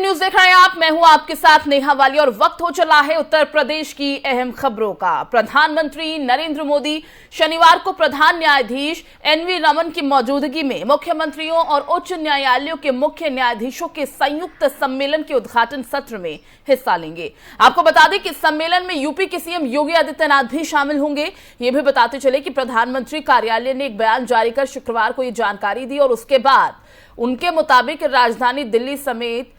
News देख रहे हैं आप। मैं हूं आपके साथ नेहा वाली और वक्त हो चला है उत्तर प्रदेश की अहम खबरों का। प्रधानमंत्री नरेंद्र मोदी शनिवार को प्रधान न्यायाधीश एनवी रमन की मौजूदगी में मुख्यमंत्रियों और उच्च न्यायालयों के मुख्य न्यायाधीशों के संयुक्त सम्मेलन के उद्घाटन सत्र में हिस्सा लेंगे। आपको बता दें कि इस सम्मेलन में यूपी के सीएम योगी आदित्यनाथ भी शामिल होंगे। ये भी बताते चले कि प्रधानमंत्री कार्यालय ने एक बयान जारी कर शुक्रवार को ये जानकारी दी और उसके बाद उनके मुताबिक राजधानी दिल्ली समेत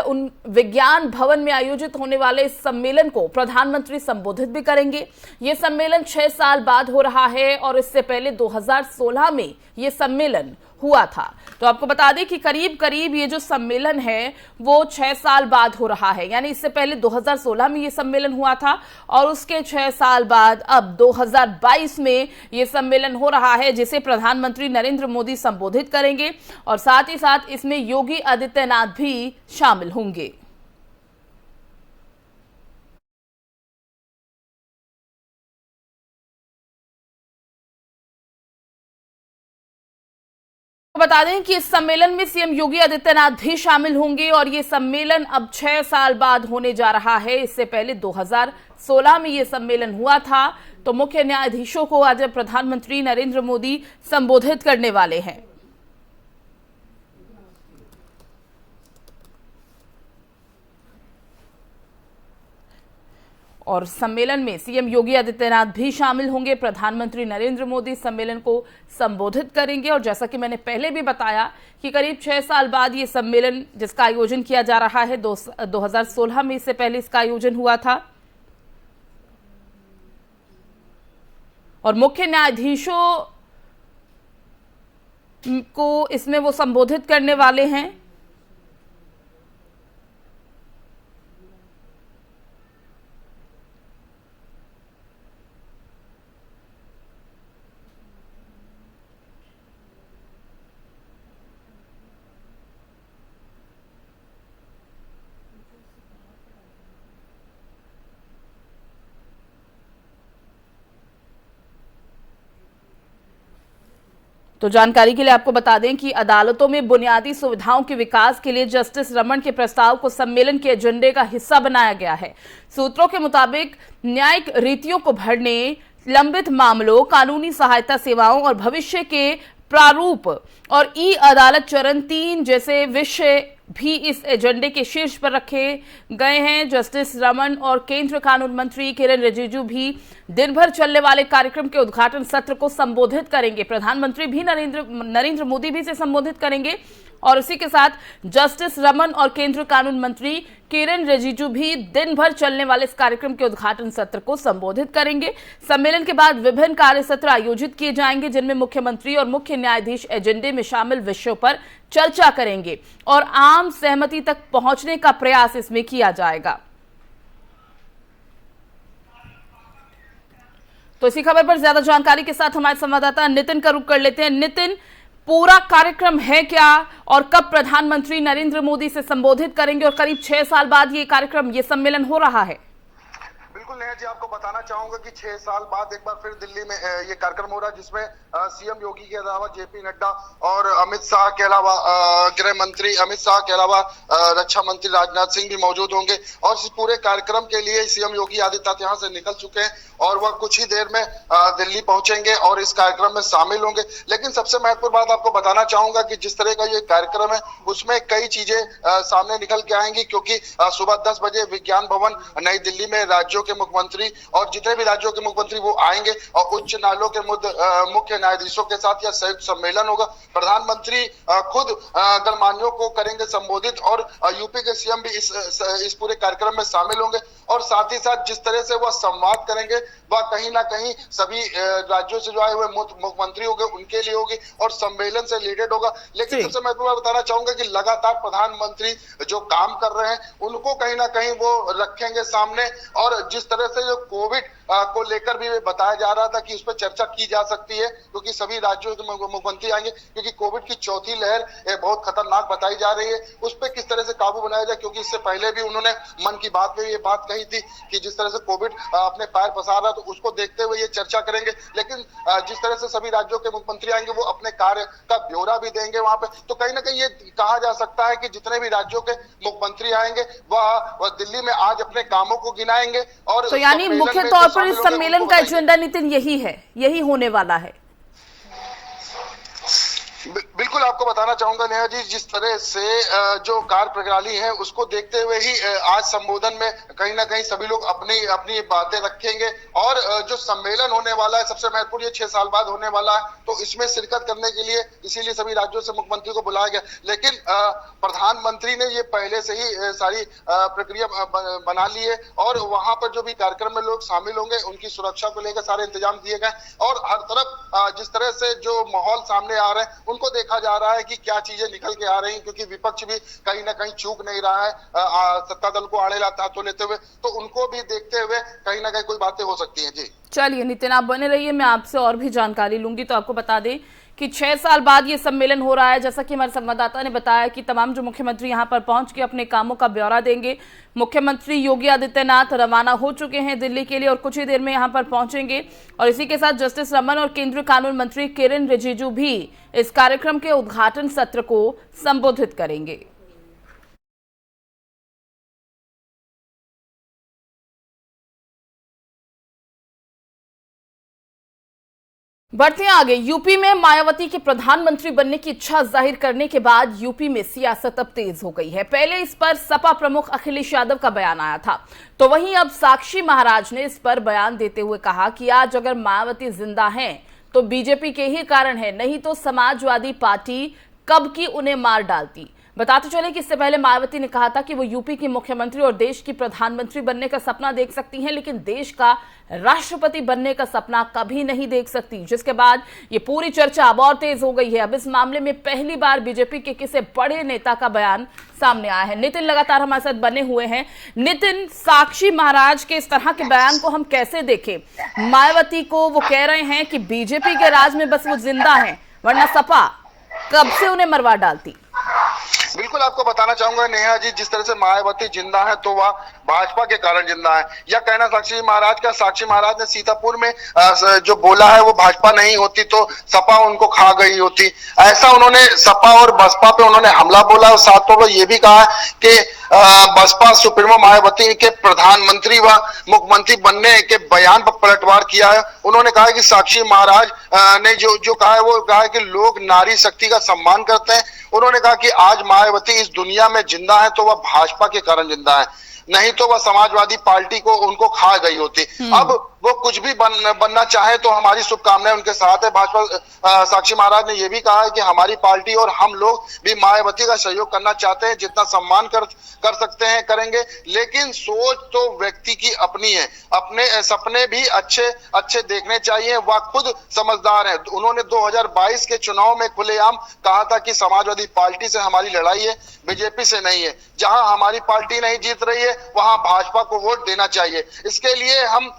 उन विज्ञान भवन में आयोजित होने वाले इस सम्मेलन को प्रधानमंत्री संबोधित भी करेंगे। ये सम्मेलन 6 साल बाद हो रहा है और इससे पहले 2016 में ये सम्मेलन हुआ था। तो आपको बता दें कि करीब करीब ये जो सम्मेलन है वो 6 साल बाद हो रहा है, यानी इससे पहले 2016 में ये सम्मेलन हुआ था और उसके 6 साल बाद अब 2022 में ये सम्मेलन हो रहा है, जिसे प्रधानमंत्री नरेंद्र मोदी संबोधित करेंगे और साथ ही साथ इसमें योगी आदित्यनाथ भी शामिल होंगे। बता दें कि इस सम्मेलन में सीएम योगी आदित्यनाथ भी शामिल होंगे और ये सम्मेलन अब 6 साल बाद होने जा रहा है। इससे पहले 2016 में ये सम्मेलन हुआ था। तो मुख्य न्यायाधीशों को आज प्रधानमंत्री नरेंद्र मोदी संबोधित करने वाले हैं। और सम्मेलन में सीएम योगी आदित्यनाथ भी शामिल होंगे। प्रधानमंत्री नरेंद्र मोदी सम्मेलन को संबोधित करेंगे और जैसा कि मैंने पहले भी बताया कि करीब 6 साल बाद ये सम्मेलन जिसका आयोजन किया जा रहा है, 2016 में इससे पहले इसका आयोजन हुआ था और मुख्य न्यायाधीशों को इसमें वो संबोधित करने वाले हैं। तो जानकारी के लिए आपको बता दें कि अदालतों में बुनियादी सुविधाओं के विकास के लिए जस्टिस रमन के प्रस्ताव को सम्मेलन के एजेंडे का हिस्सा बनाया गया है। सूत्रों के मुताबिक न्यायिक रीतियों को भरने, लंबित मामलों, कानूनी सहायता सेवाओं और भविष्य के प्रारूप और ई अदालत चरण 3 जैसे विषय भी इस एजेंडे के शीर्ष पर रखे गए हैं। जस्टिस रमन और केंद्रीय कानून मंत्री किरेन रिजिजू भी दिन भर चलने वाले कार्यक्रम के उद्घाटन सत्र को संबोधित करेंगे। प्रधानमंत्री भी नरेंद्र मोदी भी इसे संबोधित करेंगे और इसी के साथ जस्टिस रमन और केंद्रीय कानून मंत्री किरेन रिजिजू भी दिन भर चलने वाले इस कार्यक्रम के उद्घाटन सत्र को संबोधित करेंगे। सम्मेलन के बाद विभिन्न कार्य सत्र आयोजित किए जाएंगे, जिनमें मुख्यमंत्री और मुख्य न्यायाधीश एजेंडे में शामिल विषयों पर चर्चा करेंगे और आम सहमति तक पहुंचने का प्रयास इसमें किया जाएगा। तो इसी खबर पर ज्यादा जानकारी के साथ हमारे संवाददाता नितिन का रुख कर लेते हैं। नितिन, पूरा कार्यक्रम है क्या और कब प्रधानमंत्री नरेंद्र मोदी से संबोधित करेंगे और करीब 6 साल बाद ये कार्यक्रम, ये सम्मेलन हो रहा है? बिल्कुल नेहा जी, आपको बताना चाहूंगा कि 6 साल बाद एक बार फिर दिल्ली में ये कार्यक्रम हो रहा है, जिसमें सीएम योगी के अलावा जेपी नड्डा और अमित शाह के अलावा गृह मंत्री अमित शाह के अलावा रक्षा मंत्री राजनाथ सिंह भी मौजूद होंगे। और इस पूरे कार्यक्रम के लिए सीएम योगी आदित्यनाथ यहाँ से निकल चुके हैं और वह कुछ ही देर में दिल्ली पहुंचेंगे और इस कार्यक्रम में शामिल होंगे। लेकिन सबसे महत्वपूर्ण बात आपको बताना चाहूंगा कि जिस तरह का ये कार्यक्रम है उसमें कई चीजें सामने निकल के आएंगी, क्योंकि सुबह 10 बजे विज्ञान भवन नई दिल्ली में राज्यों के मुख्यमंत्री और जितने भी राज्यों के मुख्यमंत्री वो आएंगे और उच्च न्यायालयों के मुख्य न्यायाधीशों के साथ यह संयुक्त सम्मेलन होगा। प्रधानमंत्री खुद गणमान्यों को करेंगे संबोधित और यूपी के सीएम भी इस पूरे कार्यक्रम में शामिल होंगे और साथ ही साथ जिस तरह से वह संवाद करेंगे वह कहीं ना कहीं सभी राज्यों से जो आए हुए मुख्यमंत्री होंगे उनके लिए होगी और सम्मेलन से रिलेटेड होगा। लेकिन सबसे महत्वपूर्ण बताना चाहूंगा कि लगातार प्रधानमंत्री जो काम कर रहे हैं उनको कहीं ना कहीं वो रखेंगे सामने और जिस तरह से जो कोविड को लेकर भी बताया जा रहा था कि उस पर चर्चा की जा सकती है, क्योंकि सभी राज्यों के मुख्यमंत्री आएंगे, क्योंकि कोविड की चौथी लहर बहुत खतरनाक बताई जा रही है, उस पर किस तरह से काबू बनाया जाए। क्योंकि इससे पहले भी उन्होंने मन की बात में ये बात कही नहीं थी कि जिस तरह से कोविड अपने पैर पसार रहा, तो उसको देखते हुए ये चर्चा करेंगे। लेकिन जिस तरह से सभी राज्यों के मुख्यमंत्री आएंगे वो अपने कार्य का ब्यौरा भी देंगे वहां पे, तो कहीं ना कहीं ये कहा जा सकता है कि जितने भी राज्यों के मुख्यमंत्री आएंगे वह दिल्ली में आज अपने कामों को गिनाएंगे। और तो यानी मुख्य तौर पर इस सम्मेलन का एजेंडा नितिन यही है, यही होने वाला है। बिल्कुल आपको बताना चाहूंगा नेहा जी, जिस तरह से जो कार्य प्रणाली है उसको देखते हुए ही आज संबोधन में कहीं ना कहीं सभी लोग अपनी अपनी बातें रखेंगे। और जो सम्मेलन होने वाला है सबसे महत्वपूर्ण, ये 6 साल बाद होने वाला है, तो इसमें शिरकत करने के लिए इसीलिए सभी राज्यों से मुख्यमंत्री को बुलाया गया। लेकिन प्रधानमंत्री ने ये पहले से ही सारी प्रक्रिया बना ली है और वहां पर जो भी कार्यक्रम में लोग शामिल होंगे उनकी सुरक्षा को लेकर सारे इंतजाम किए गए। और हर तरफ जिस तरह से जो माहौल सामने आ रहे हैं उनको देखा जा रहा है कि क्या चीजें निकल के आ रही हैं, क्योंकि विपक्ष भी कहीं ना कहीं चूक नहीं रहा है सत्ता दल को आड़े हाथों लेते हुए, तो उनको भी देखते हुए कहीं ना कहीं कोई बातें हो सकती हैं। जी चलिए नितिन, आप बने रहिए, मैं आपसे और भी जानकारी लूंगी। तो आपको बता दें कि 6 साल बाद ये सम्मेलन हो रहा है। जैसा कि हमारे संवाददाता ने बताया कि तमाम जो मुख्यमंत्री यहां पर पहुंच के अपने कामों का ब्यौरा देंगे। मुख्यमंत्री योगी आदित्यनाथ रवाना हो चुके हैं दिल्ली के लिए और कुछ ही देर में यहां पर पहुंचेंगे। और इसी के साथ जस्टिस रमन और केंद्रीय कानून मंत्री किरेन रिजिजू भी इस कार्यक्रम के उद्घाटन सत्र को संबोधित करेंगे। बढ़ते आगे, यूपी में मायावती के प्रधानमंत्री बनने की इच्छा जाहिर करने के बाद यूपी में सियासत अब तेज हो गई है। पहले इस पर सपा प्रमुख अखिलेश यादव का बयान आया था, तो वहीं अब साक्षी महाराज ने इस पर बयान देते हुए कहा कि आज अगर मायावती जिंदा हैं तो बीजेपी के ही कारण है, नहीं तो समाजवादी पार्टी कब की उन्हें मार डालती। बताते चले कि इससे पहले मायावती ने कहा था कि वो यूपी की मुख्यमंत्री और देश की प्रधानमंत्री बनने का सपना देख सकती हैं, लेकिन देश का राष्ट्रपति बनने का सपना कभी नहीं देख सकती। जिसके बाद ये पूरी चर्चा अब और तेज हो गई है। अब इस मामले में पहली बार बीजेपी के किसी बड़े नेता का बयान सामने आया है। नितिन लगातार हमारे साथ बने हुए हैं। नितिन, साक्षी महाराज के इस तरह के बयान को हम कैसे देखें? मायावती को वो कह रहे हैं कि बीजेपी के राज में बस वो जिंदा है, वरना सपा कब से उन्हें मरवा डालती। बिल्कुल आपको बताना चाहूंगा नेहा जी, जिस तरह से मायावती जिंदा है तो वह भाजपा के कारण जिंदा है। यह कहना साक्षी महाराज का, साक्षी महाराज ने सीतापुर में जो बोला है वो भाजपा नहीं होती तो सपा उनको खा गई होती, ऐसा उन्होंने सपा और बसपा पे उन्होंने हमला बोला। और साथ में ये भी कहा कि बसपा सुप्रीमो मायावती के प्रधानमंत्री व मुख्यमंत्री बनने के बयान पर पलटवार किया है। उन्होंने कहा कि साक्षी महाराज ने जो कहा है वो कहा है कि लोग नारी शक्ति का सम्मान करते हैं। उन्होंने कहा कि आज मायावती इस दुनिया में जिंदा है तो वह भाजपा के कारण जिंदा है, नहीं तो वह समाजवादी पार्टी को उनको खा गई होती। अब वो कुछ भी बनना चाहे तो हमारी शुभकामनाएं उनके साथ है। भाजपा साक्षी महाराज ने यह भी कहा है कि हमारी पार्टी और हम लोग भी मायावती का सहयोग करना चाहते हैं, जितना सम्मान कर सकते हैं करेंगे, लेकिन सोच तो व्यक्ति की अपनी है। अपने सपने भी अच्छे देखने चाहिए, वह खुद समझदार है। उन्होंने 2022 के चुनाव में खुलेआम कहा था कि समाजवादी पार्टी से हमारी लड़ाई है, बीजेपी से नहीं है। जहां हमारी पार्टी नहीं जीत रही है वहां भाजपा को वोट देना चाहिए। इसके लिए हम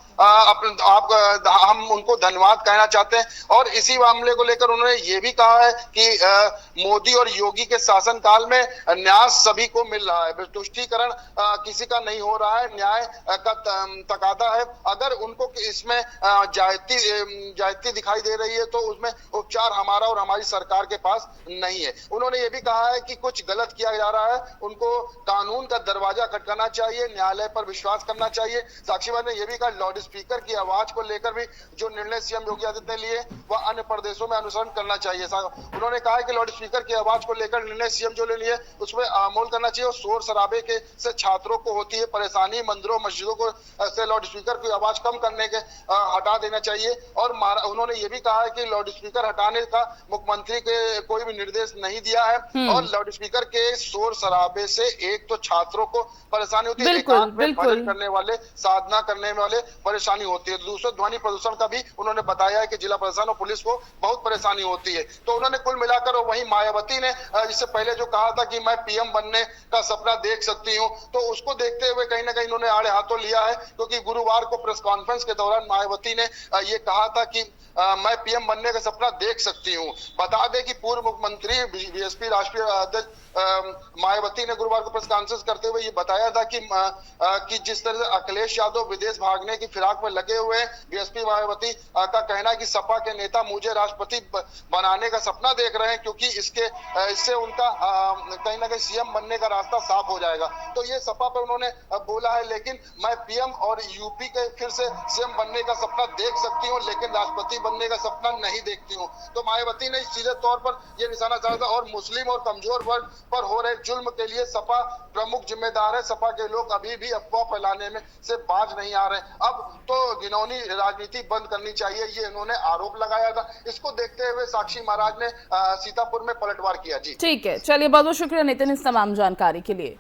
उनको धन्यवाद कहना चाहते हैं। और इसी मामले को लेकर उन्होंने ये भी कहा है कि मोदी और योगी के शासनकाल में न्याय सभी को मिल रहा है, तुष्टीकरण किसी का नहीं हो रहा है, न्याय का तकादा है। अगर उनको इसमें जायती दिखाई दे रही है तो उसमें उपचार हमारा और हमारी सरकार के पास नहीं है। उन्होंने ये भी कहा है कि कुछ गलत किया जा रहा है, उनको कानून का दरवाजा खटकाना चाहिए, न्यायालय पर विश्वास करना चाहिए। साक्षी महाराज ने यह भी कहा लाउड स्पीकर की आवाज को लेकर भी जो निर्णय सीएम योगी आदित्यनाथ ने लिए वह अन्य प्रदेशों में अनुसरण करना चाहिए। उन्होंने कहा है कि लाउड स्पीकर की आवाज को लेकर निर्णय सीएम जो ले लिए उसमें अमल करना चाहिए। और शोर शराबे के से छात्रों को होती है परेशानी, मंदिरों मस्जिदों को से लाउड स्पीकर की आवाज कम करने के हटा देना चाहिए। और उन्होंने ये भी कहा है कि लाउड स्पीकर हटाने का मुख्यमंत्री के कोई भी निर्देश नहीं दिया है। और लाउड स्पीकर के शोर शराबे से एक तो छात्रों को परेशानी होती है, बिल्कुल करने वाले, साधना करने वाले परेशानी होती है। दूसरा ध्वनि प्रदूषण का भी उन्होंने बताया है कि जिला प्रशासन और पुलिस को बहुत परेशानी होती है। तो उन्होंने कुल मिलाकर, वहीं मायावती ने इससे पहले जो कहा था कि मैं पीएम बनने का सपना देख सकती हूं, तो उसको देखते हुए कहीं ना कहीं इन्होंने आड़े हाथों लिया है, क्योंकि गुरुवार को प्रेस कॉन्फ्रेंस के दौरान मायावती ने ये कहा था कि मैं पीएम बनने का सपना देख सकती हूं। बता दें कि पूर्व मुख्यमंत्री बीएसपी राष्ट्रीय अध्यक्ष मायावती ने गुरुवार को प्रेस कॉन्फ्रेंस करते हुए ये बताया था कि जिस तरह से अखिलेश यादव विदेश भागने की फिराक में लगे हुए हैं, बीएसपी मायावती का कहना है कि सपा के नेता मुझे राष्ट्रपति बनाने का सपना देख रहे हैं, क्योंकि इससे उनका कहीं ना कहीं सीएम बनने का रास्ता साफ हो जाएगा। तो ये सपा पर उन्होंने बोला है, लेकिन मैं पीएम और यूपी के फिर से सीएम बनने का सपना देख सकती हूँ, लेकिन राष्ट्रपति बनने का सपना नहीं देखती हूँ। तो मायावती ने सीधे तौर पर यह निशाना साधा था। और मुस्लिम और कमजोर वर्ग पर हो रहे जुल्म के लिए सपा प्रमुख जिम्मेदार है। सपा के लोग अभी भी अफवाह फैलाने में से बाज नहीं आ रहे। अब तो घिनौनी राजनीति बंद करनी चाहिए, ये इन्होंने आरोप लगाया था। इसको देखते हुए साक्षी महाराज ने सीतापुर में पलटवार किया। जी ठीक है, चलिए बहुत बहुत शुक्रिया नितिन इस तमाम जानकारी के लिए।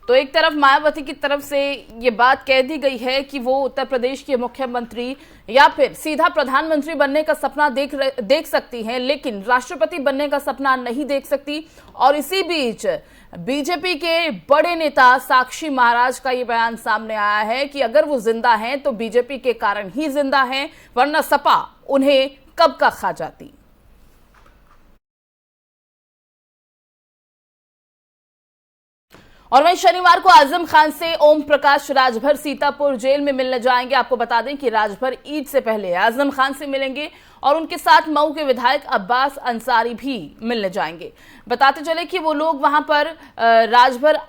तो एक तरफ मायावती की तरफ से ये बात कह दी गई है कि वो उत्तर प्रदेश के मुख्यमंत्री या फिर सीधा प्रधानमंत्री बनने का सपना देख सकती हैं, लेकिन राष्ट्रपति बनने का सपना नहीं देख सकती। और इसी बीच बीजेपी के बड़े नेता साक्षी महाराज का ये बयान सामने आया है कि अगर वो जिंदा हैं तो बीजेपी के कारण ही जिंदा हैं, वरना सपा उन्हें कब का खा जाती। और वहीं शनिवार को आजम खान से ओम प्रकाश राजभर सीतापुर जेल में मिलने जाएंगे। आपको बता दें कि राजभर ईद से पहले आजम खान से मिलेंगे और उनके साथ मऊ के विधायक अब्बास अंसारी भी मिलने जाएंगे। बताते चले कि वो लोग वहां पर राजभर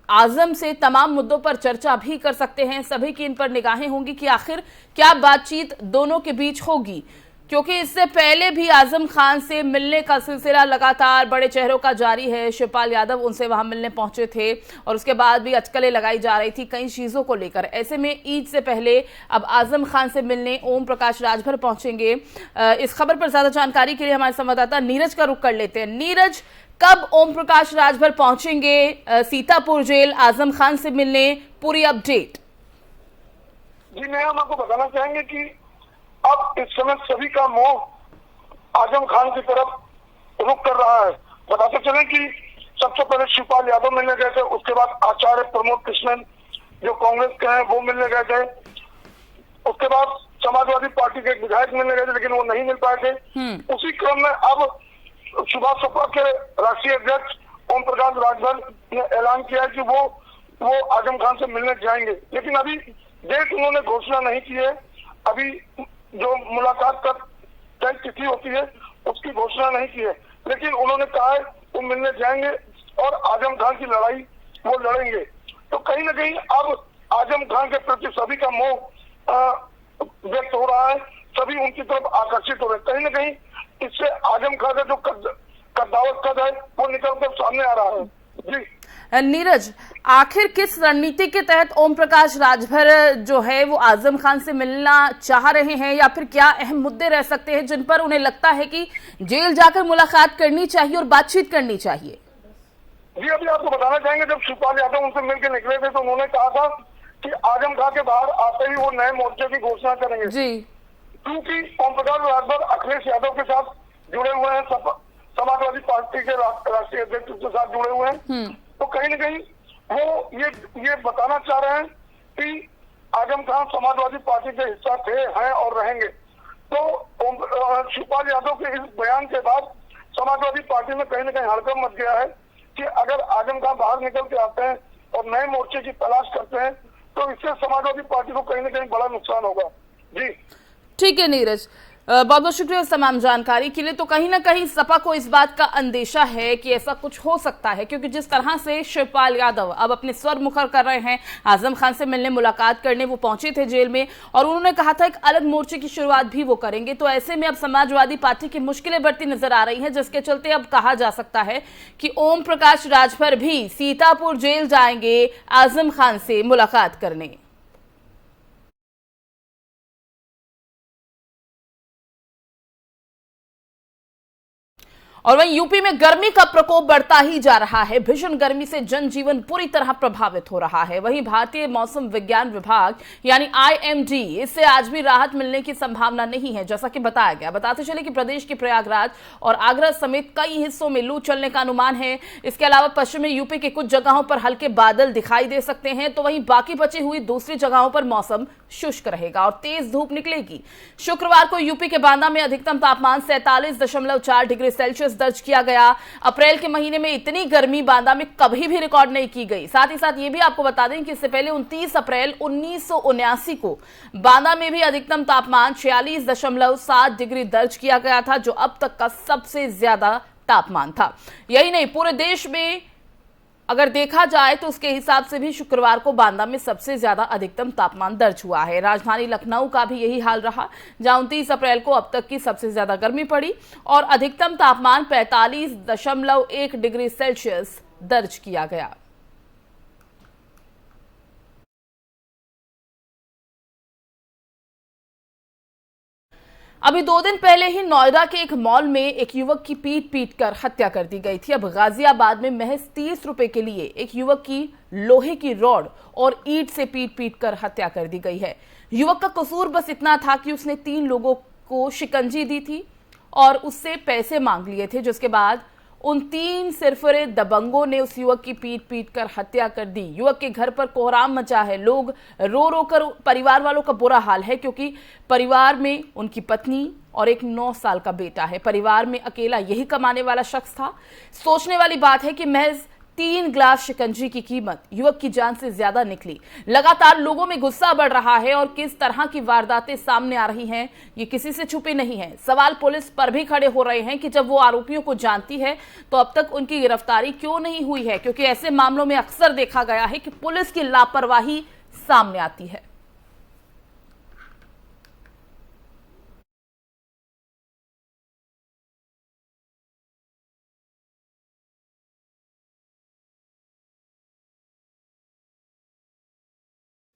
आजम से तमाम मुद्दों पर चर्चा भी कर सकते हैं। सभी की इन पर निगाहें होंगी कि आखिर क्या बातचीत दोनों के बीच होगी, क्योंकि इससे पहले भी आजम खान से मिलने का सिलसिला लगातार बड़े चेहरों का जारी है। शिवपाल यादव उनसे वहां मिलने पहुंचे थे और उसके बाद भी अटकलें लगाई जा रही थी कई चीजों को लेकर। ऐसे में ईद से पहले अब आजम खान से मिलने ओम प्रकाश राजभर पहुंचेंगे। इस खबर पर ज्यादा जानकारी के लिए हमारे संवाददाता नीरज का रुख कर लेते हैं। नीरज, कब ओम प्रकाश राजभर पहुंचेंगे सीतापुर जेल आजम खान से मिलने, पूरी अपडेट। जी मैं हम आपको बताना चाहेंगे कि अब इस समय सभी का मोह आजम खान की तरफ रुख कर रहा है। बताते चले कि सबसे पहले शिवपाल यादव मिलने गए थे, उसके बाद आचार्य प्रमोद कृष्णन जो कांग्रेस के हैं वो मिलने गए थे, उसके बाद समाजवादी पार्टी के एक विधायक मिलने गए थे लेकिन वो नहीं मिल पाए थे। उसी क्रम में अब सुभाष सपा के राष्ट्रीय अध्यक्ष ओम प्रकाश राजभर ने ऐलान किया है कि वो आजम खान से मिलने जाएंगे, लेकिन अभी डेट उन्होंने घोषणा नहीं की है। अभी जो मुलाकात का तय तिथि होती है उसकी घोषणा नहीं की है, लेकिन उन्होंने कहा है वो मिलने जाएंगे और आजम खान की लड़ाई वो लड़ेंगे। तो कहीं ना कहीं अब आजम खान के प्रति सभी का मोह व्यक्त हो रहा है, सभी उनकी तरफ आकर्षित हो रहे हैं। कहीं ना कहीं इससे आजम खान का जो कद्दावत कद है वो निकल कर सामने आ रहा है। जी नीरज, आखिर किस रणनीति के तहत ओम प्रकाश राजभर जो है वो आजम खान से मिलना चाह रहे हैं, या फिर क्या अहम मुद्दे रह सकते हैं जिन पर उन्हें लगता है कि जेल जाकर मुलाकात करनी चाहिए और बातचीत करनी चाहिए? जी अभी आपको बताना चाहेंगे, जब शिवपाल यादव उनसे मिलकर निकले थे तो उन्होंने कहा था कि आजम खान के बाहर आते ही वो नए मोर्चे की घोषणा करेंगे। जी, क्योंकि ओम प्रकाश राजभर अखिलेश यादव के साथ जुड़े हुए हैं, समाजवादी पार्टी के राष्ट्रीय अध्यक्ष के साथ जुड़े हुए हैं। तो कहीं ना कहीं वो ये बताना चाह रहे हैं कि आजम खान समाजवादी पार्टी के हिस्सा थे, हैं और रहेंगे। तो शिवपाल यादव के इस बयान के बाद समाजवादी पार्टी में कहीं ना कहीं हड़कंप मच गया है कि अगर आजम खान बाहर निकल के आते हैं और नए मोर्चे की तलाश करते हैं तो इससे समाजवादी पार्टी को कहीं ना कहीं बड़ा नुकसान होगा। जी ठीक है नीरज, बहुत बहुत शुक्रिया इस तमाम जानकारी के लिए। तो कहीं ना कहीं सपा को इस बात का अंदेशा है कि ऐसा कुछ हो सकता है, क्योंकि जिस तरह से शिवपाल यादव अब अपने स्वर मुखर कर रहे हैं, आजम खान से मिलने मुलाकात करने वो पहुंचे थे जेल में और उन्होंने कहा था एक अलग मोर्चे की शुरुआत भी वो करेंगे। तो ऐसे में अब समाजवादी पार्टी की मुश्किलें बढ़ती नजर आ रही हैं, जिसके चलते अब कहा जा सकता है कि ओम प्रकाश राजभर भी सीतापुर जेल जाएंगे आजम खान से मुलाकात करने। और वहीं यूपी में गर्मी का प्रकोप बढ़ता ही जा रहा है। भीषण गर्मी से जनजीवन पूरी तरह प्रभावित हो रहा है। वहीं भारतीय मौसम विज्ञान विभाग यानी IMD इससे आज भी राहत मिलने की संभावना नहीं है, जैसा कि बताया गया। बताते चले कि प्रदेश के प्रयागराज और आगरा समेत कई हिस्सों में लू चलने का अनुमान है। इसके अलावा पश्चिमी यूपी के कुछ जगहों पर हल्के बादल दिखाई दे सकते हैं, तो वहीं बाकी बची हुई दूसरी जगहों पर मौसम शुष्क रहेगा और तेज धूप निकलेगी। शुक्रवार को यूपी के बांदा में अधिकतम तापमान 47.4 डिग्री सेल्सियस दर्ज किया गया। अप्रैल के महीने में इतनी गर्मी बांदा में कभी भी रिकॉर्ड नहीं की गई। साथ ही साथ ये भी आपको बता दें कि इससे पहले 29 अप्रैल 1979 को बांदा में भी अधिकतम तापमान 46.7 डिग्री दर्ज किया गया था, जो अब तक का सबसे ज्यादा तापमान था। यही नहीं, पूरे देश में अगर देखा जाए तो उसके हिसाब से भी शुक्रवार को बांदा में सबसे ज्यादा अधिकतम तापमान दर्ज हुआ है। राजधानी लखनऊ का भी यही हाल रहा, जहां 29 अप्रैल को अब तक की सबसे ज्यादा गर्मी पड़ी और अधिकतम तापमान 45.1 डिग्री सेल्सियस दर्ज किया गया। अभी 2 दिन पहले ही नोएडा के एक मॉल में एक युवक की पीट कर हत्या कर दी गई थी। अब गाजियाबाद में महज 30 रुपए के लिए एक युवक की लोहे की रॉड और ईंट से पीट कर हत्या कर दी गई है। युवक का कसूर बस इतना था कि उसने 3 लोगों को शिकंजी दी थी और उससे पैसे मांग लिए थे, जिसके बाद उन 3 सिरफिरे दबंगों ने उस युवक की पीट कर हत्या कर दी। युवक के घर पर कोहराम मचा है। लोग रो कर, परिवार वालों का बुरा हाल है, क्योंकि परिवार में उनकी पत्नी और एक 9 साल का बेटा है। परिवार में अकेला यही कमाने वाला शख्स था। सोचने वाली बात है कि महज 3 ग्लास शिकंजी की कीमत युवक की जान से ज्यादा निकली। लगातार लोगों में गुस्सा बढ़ रहा है और किस तरह की वारदातें सामने आ रही हैं, ये किसी से छुपी नहीं है। सवाल पुलिस पर भी खड़े हो रहे हैं कि जब वो आरोपियों को जानती है तो अब तक उनकी गिरफ्तारी क्यों नहीं हुई है, क्योंकि ऐसे मामलों में अक्सर देखा गया है कि पुलिस की लापरवाही सामने आती है।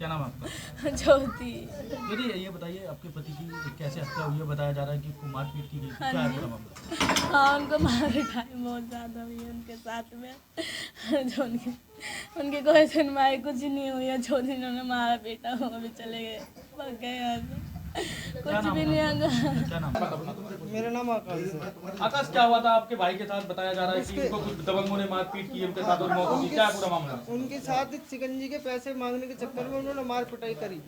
क्या नाम है आपका? ज्योति। मेरी ये बताइए, आपके पति की कैसे हत्या हुई है? बताया जा रहा है कि उनको मारपीट की गई थी। क्या है पूरा मामला? हाँ, उनको मार पिटाई बहुत ज़्यादा हुई है उनके साथ में। जो उनकी कोई सुनवाई कुछ नहीं हुई है। जो जिन्होंने मारा पीटा वो अभी चले गए, भाग गए यहाँ से। कुछ भी नहीं होगा। क्या नाम है? मेरा नाम आकाश है। आकाश, क्या हुआ था आपके भाई के साथ? बताया जा रहा है कि उनको कुछ दबंगों ने मारपीट की, उनके साथ और मौत हो गई। क्या है पूरा मामला? उनके साथ शिकंजी के पैसे मांगने के चक्कर में उन्होंने मार पिटाई करी।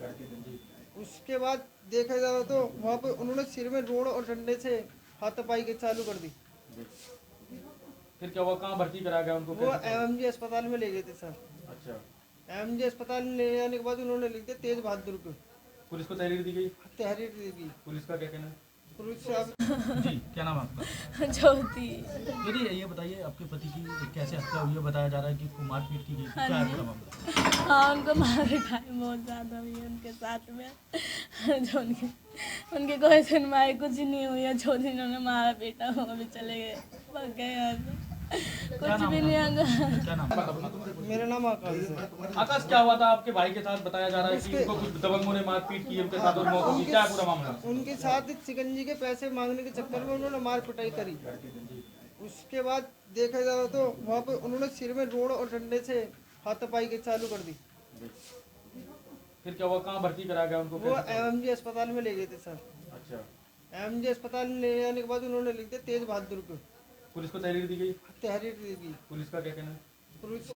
उसके बाद देखा जाए तो वहाँ पे उन्होंने सिर में रोड और डंडे से हाथापाई के चालू कर दी। फिर क्या हुआ? कहाँ भर्ती कराया गया उनको? वो MG अस्पताल में ले गए थे सर। अच्छा। MG अस्पताल में ले जाने के बाद उन्होंने लिख दिया तेज बहादुर को। पुलिस को तहरीर दी गई? तहरीर दी गई। पुलिस का क्या कहना है? पुलिस साहब जी, क्या नाम है आपका? ज्योति। मेरी ये बताइए, आपके पति की कैसे हत्या हुई है? बताया जा रहा है कि उनको मारपीट की गई थी। क्या है पूरा मामला? हाँ, उनको मार पिटाई बहुत ज़्यादा हुई है उनके साथ में। जो उनकी कोई सुनवाई कुछ नहीं हुई है। जो जिन्होंने मारा पीटा वो अभी चले गए, भाग गए यहाँ से। कुछ भी नहीं होगा। क्या नाम है? मेरा नाम आकाश है। आकाश, क्या हुआ था आपके भाई के साथ? बताया जा रहा है कि उनको कुछ दबंगों ने मारपीट की, उनके साथ और मौत हो गई। क्या है पूरा मामला? उनके साथ शिकंजी के पैसे मांगने के चक्कर में उन्होंने मार पिटाई करी। उसके बाद देखा जाए तो वहाँ पे उन्होंने सिर में रोड और डंडे से हाथापाई के चालू कर दी। फिर क्या हुआ? कहाँ भर्ती कराया गया उनको? वो MG अस्पताल में ले गए थे सर। अच्छा। MG अस्पताल में ले जाने के बाद उन्होंने लिख दिया तेज बहादुर को। पुलिस को तहरीर दी गई? तहरीर दी गई। पुलिस का क्या कहना है? पुलिस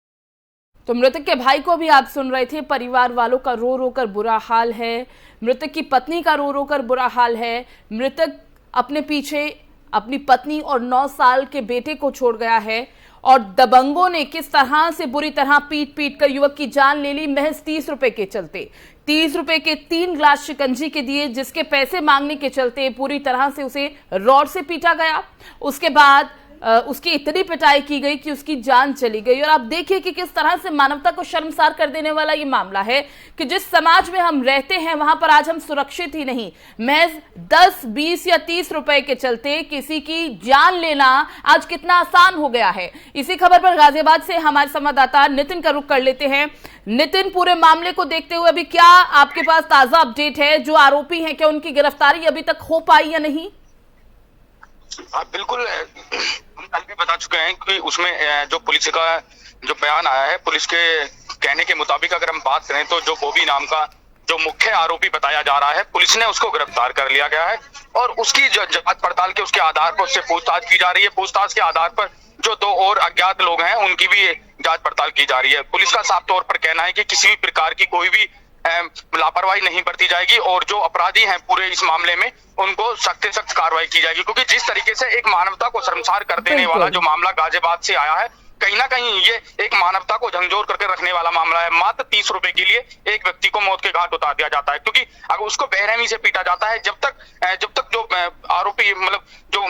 तो मृतक के भाई को भी आप सुन रहे थे। परिवार वालों का रो कर बुरा हाल है। मृतक की पत्नी का रो कर बुरा हाल है। मृतक अपने पीछे अपनी पत्नी और 9 साल के बेटे को छोड़ गया है और दबंगों ने किस तरह से बुरी तरह पीट कर युवक की जान ले ली महज 30 रुपए के चलते। 30 रुपए के 3 ग्लास शिकंजी के दिए, जिसके पैसे मांगने के चलते पूरी तरह से उसे रॉड से पीटा गया। उसके बाद उसकी इतनी पिटाई की गई कि उसकी जान चली गई। और आप देखिए कि किस तरह से मानवता को शर्मसार कर देने वाला ये मामला है कि जिस समाज में हम रहते हैं वहां पर आज हम सुरक्षित ही नहीं। महज 10, 20 या 30 रुपए के चलते किसी की जान लेना आज कितना आसान हो गया है। इसी खबर पर गाजियाबाद से हमारे संवाददाता नितिन का रुख कर लेते हैं। नितिन, पूरे मामले को देखते हुए अभी क्या आपके पास ताजा अपडेट है? जो आरोपी हैं क्या उनकी गिरफ्तारी अभी तक हो पाई या नहीं? हाँ बिल्कुल, हम कल भी बता चुके हैं कि उसमें जो पुलिस का जो बयान आया है, पुलिस के कहने के मुताबिक अगर हम बात करें तो जो बॉबी नाम का जो मुख्य आरोपी बताया जा रहा है, पुलिस ने उसको गिरफ्तार कर लिया गया है और उसकी जांच पड़ताल के उसके आधार पर उससे पूछताछ की जा रही है। पूछताछ के आधार पर जो 2 और अज्ञात लोग हैं उनकी भी जांच पड़ताल की जा रही है। पुलिस का साफ तौर पर कहना है कि किसी भी प्रकार की कोई भी लापरवाही नहीं बरती जाएगी और जो अपराधी हैं पूरे इस मामले में उनको सख्त से सख्त कार्रवाई की जाएगी, क्योंकि जिस तरीके से एक मानवता को शर्मसार कर देने वाला जो मामला गाजियाबाद से आया है, कहीं ना कहीं ये एक मानवता को झंझोर करके रखने वाला मामला है। मात्र 30 रुपए के लिए एक व्यक्ति को मौत के घाट उतार दिया जाता है, क्योंकि अगर उसको बेरहमी से पीटा जाता है, जब तक जो आरोपी मतलब जो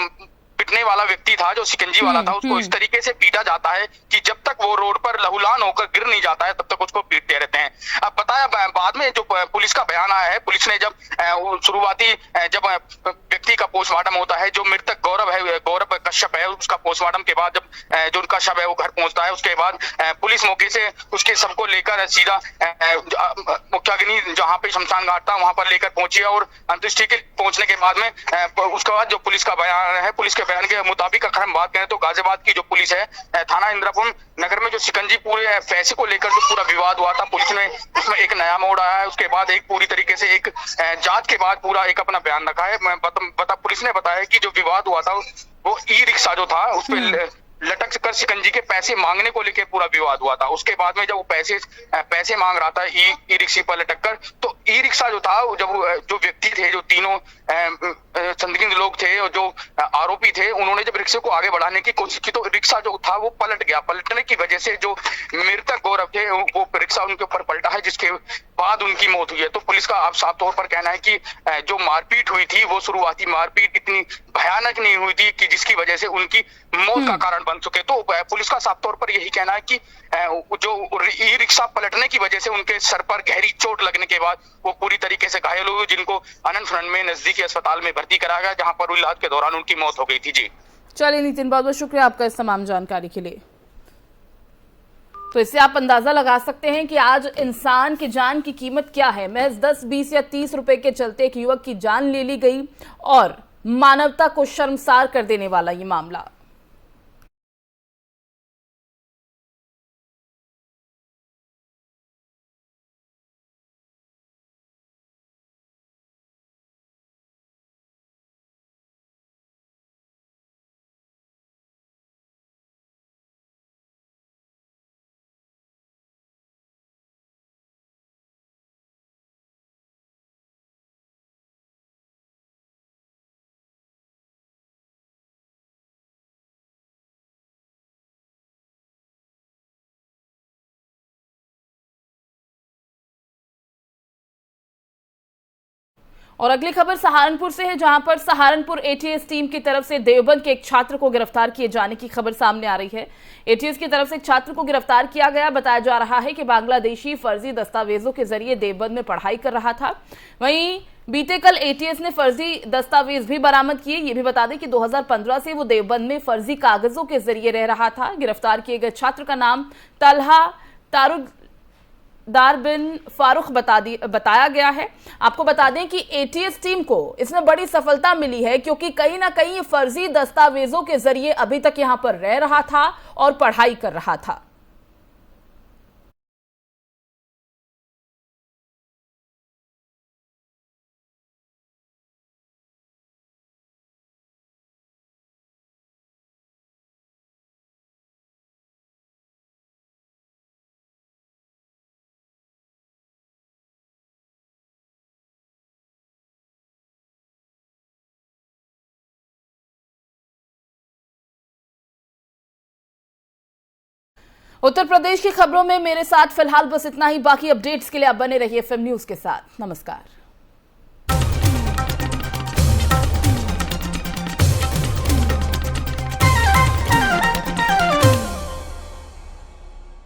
पिटने वाला व्यक्ति था, जो शिकंजी वाला था, उसको इस तरीके से पीटा जाता है कि जब तक वो रोड पर लहूलुहान होकर गिर नहीं जाता है तब तक उसको पीटते रहते हैं। अब बताया बाद में जो पुलिस का बयान आया है, पुलिस ने जब शुरुआती जब व्यक्ति का पोस्टमार्टम होता है, जो मृतक गौरव कश्यप है, उसका पोस्टमार्टम के बाद जब जो उनका शव है वो घर पहुंचता है, उसके बाद पुलिस मौके से उसके शव को लेकर सीधा मुख्याग्नि जहाँ पे शमशान घाट था वहां पर लेकर पहुंची है और अंत्येष्टि के पहुंचने के बाद में उसके बाद जो पुलिस का बयान है, पुलिस के बयान के मुताबिक अगर हम बात करें तो गाजियाबाद की जो पुलिस है, थाना इंद्रापुर नगर में जो शिकंजी पूरे पैसे को लेकर जो पूरा विवाद हुआ था, पुलिस ने उसमें एक नया मोड़ आया है। उसके बाद एक पूरी तरीके से एक जांच के बाद पूरा एक अपना बयान रखा है। पुलिस ने बताया कि जो विवाद हुआ था वो ई रिक्शा जो था उस पर लटक कर शिकंजी के पैसे मांगने को लेकर पूरा विवाद हुआ था। उसके बाद में जब वो पैसे मांग रहा था ई रिक्शे पर लटक कर, तो ई रिक्शा जो था, जब जो व्यक्ति थे, जो तीनों संदिग्ध लोग थे और जो आरोपी थे, उन्होंने जब रिक्शे को आगे बढ़ाने की कोशिश की तो रिक्शा जो था वो पलट गया। पलटने की वजह से जो मृतक गौरव थे वो रिक्शा उनके ऊपर पलटा है, जिसके बाद उनकी मौत हुई है। तो पुलिस का आप साफ तौर पर कहना है कि जो मारपीट हुई थी वो शुरुआती मारपीट इतनी भयानक नहीं हुई थी कि जिसकी वजह से उनकी मौत का कारण बन चुके। तो पुलिस का साफ तौर पर यही कहना है कि जो ई रिक्शा पलटने की वजह से उनके सर पर गहरी चोट लगने के बाद वो पूरी तरीके से घायल हुए, जिनको अनंतनाग में नजदीकी अस्पताल में भर्ती कराया गया, जहां पर इलाज के दौरान उनकी मौत हो गई थी। जी चलिए नितिन, बहुत बहुत शुक्रिया आपका इस तमाम जानकारी के लिए। तो इससे आप अंदाजा लगा सकते हैं कि आज इंसान की जान की कीमत क्या है। महज 10, 20 या 30 रुपए के चलते एक युवक की जान ले ली गई और मानवता को शर्मसार कर देने वाला ये मामला। और अगली खबर सहारनपुर से है, जहां पर सहारनपुर एटीएस टीम की तरफ से देवबंद के एक छात्र को गिरफ्तार किए जाने की खबर सामने आ रही है। एटीएस की तरफ से एक छात्र को गिरफ्तार किया गया। बताया जा रहा है कि बांग्लादेशी फर्जी दस्तावेजों के जरिए देवबंद में पढ़ाई कर रहा था। वहीं बीते कल एटीएस ने फर्जी दस्तावेज भी बरामद किए। ये भी बता दें कि 2015 से वो देवबंद में फर्जी कागजों के जरिए रह रहा था। गिरफ्तार किए गए छात्र का नाम तलहा तारुकदार बिन फारूक बताया गया है। आपको बता दें कि एटीएस टीम को इसमें बड़ी सफलता मिली है, क्योंकि कहीं ना कहीं फर्जी दस्तावेजों के जरिए अभी तक यहां पर रह रहा था और पढ़ाई कर रहा था। उत्तर प्रदेश की खबरों में मेरे साथ फिलहाल बस इतना ही। बाकी अपडेट्स के लिए आप बने रहिए FM न्यूज के साथ। नमस्कार।